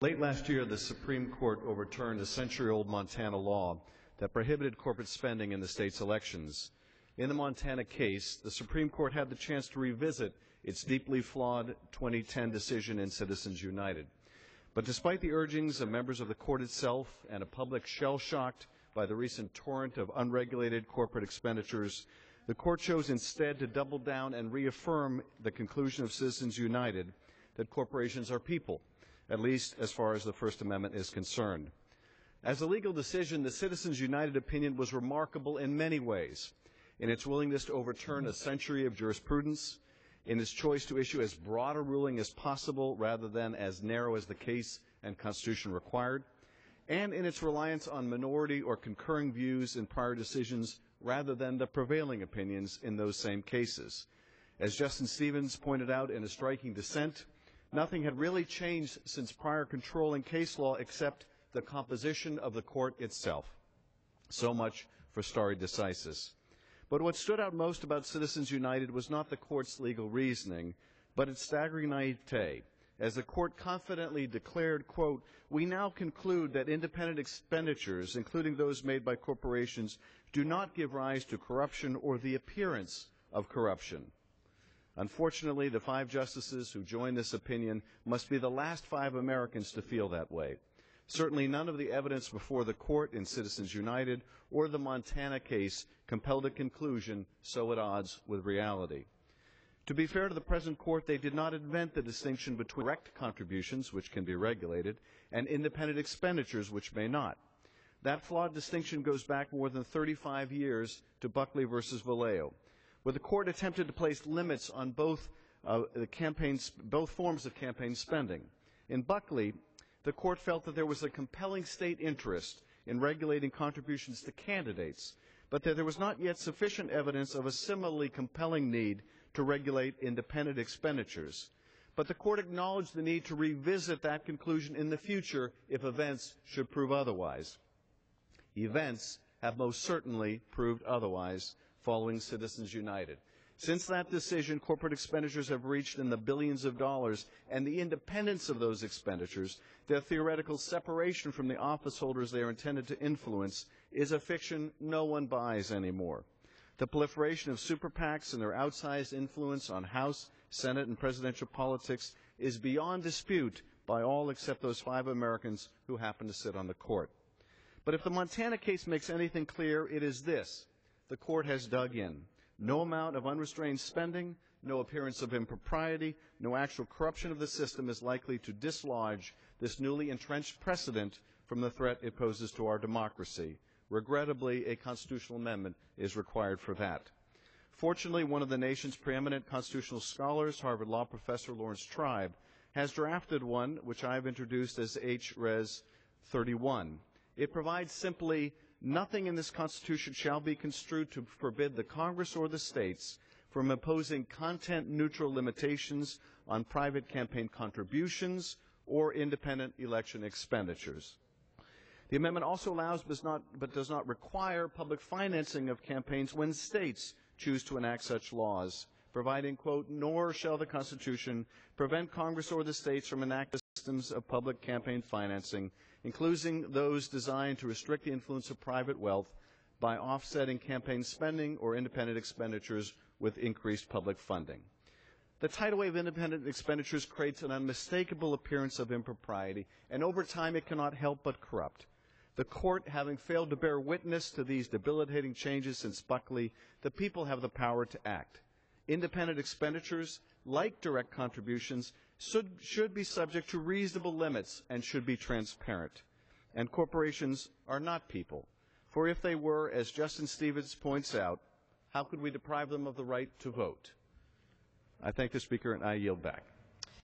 Late last year, the Supreme Court overturned a century-old Montana law that prohibited corporate spending in the state's elections. In the Montana case, the Supreme Court had the chance to revisit its deeply flawed 2010 decision in Citizens United. But despite the urgings of members of the court itself and a public shell-shocked by the recent torrent of unregulated corporate expenditures, the court chose instead to double down and reaffirm the conclusion of Citizens United that corporations are people, at least as far as the First Amendment is concerned. As a legal decision, the Citizens United opinion was remarkable in many ways, in its willingness to overturn a century of jurisprudence, in its choice to issue as broad a ruling as possible rather than as narrow as the case and Constitution required, and in its reliance on minority or concurring views in prior decisions rather than the prevailing opinions in those same cases. As Justice Stevens pointed out in a striking dissent, nothing had really changed since prior controlling case law except the composition of the court itself. So much for stare decisis. But what stood out most about Citizens United was not the court's legal reasoning, but its staggering naivete, as the court confidently declared, quote, "We now conclude that independent expenditures, including those made by corporations, do not give rise to corruption or the appearance of corruption." Unfortunately, the 5 justices who joined this opinion must be the last 5 Americans to feel that way. Certainly none of the evidence before the court in Citizens United or the Montana case compelled a conclusion so at odds with reality. To be fair to the present court, they did not invent the distinction between direct contributions, which can be regulated, and independent expenditures, which may not. That flawed distinction goes back more than 35 years to Buckley versus Vallejo, where the court attempted to place limits on both forms of campaign spending. In Buckley, the court felt that there was a compelling state interest in regulating contributions to candidates, but that there was not yet sufficient evidence of a similarly compelling need to regulate independent expenditures. But the court acknowledged the need to revisit that conclusion in the future if events should prove otherwise. Events have most certainly proved otherwise following Citizens United. Since that decision, corporate expenditures have reached in the billions of dollars, and the independence of those expenditures, their theoretical separation from the office holders they are intended to influence, is a fiction no one buys anymore. The proliferation of super PACs and their outsized influence on House, Senate, and presidential politics is beyond dispute by all except those 5 Americans who happen to sit on the court. But if the Montana case makes anything clear, it is this: the court has dug in. No amount of unrestrained spending, no appearance of impropriety, no actual corruption of the system is likely to dislodge this newly entrenched precedent from the threat it poses to our democracy. Regrettably, a constitutional amendment is required for that. Fortunately, one of the nation's preeminent constitutional scholars, Harvard Law professor Lawrence Tribe, has drafted one which I have introduced as H-Res 31. It provides simply, "Nothing in this Constitution shall be construed to forbid the Congress or the states from imposing content-neutral limitations on private campaign contributions or independent election expenditures." The amendment also allows but does not require public financing of campaigns when states choose to enact such laws, providing, quote, "Nor shall the Constitution prevent Congress or the states from enacting systems of public campaign financing, including those designed to restrict the influence of private wealth by offsetting campaign spending or independent expenditures with increased public funding." The tidal wave of independent expenditures creates an unmistakable appearance of impropriety, and over time it cannot help but corrupt. The court, having failed to bear witness to these debilitating changes since Buckley, the people have the power to act. Independent expenditures, like direct contributions, should be subject to reasonable limits and should be transparent. And corporations are not people. For if they were, as Justice Stevens points out, how could we deprive them of the right to vote? I thank the Speaker and I yield back.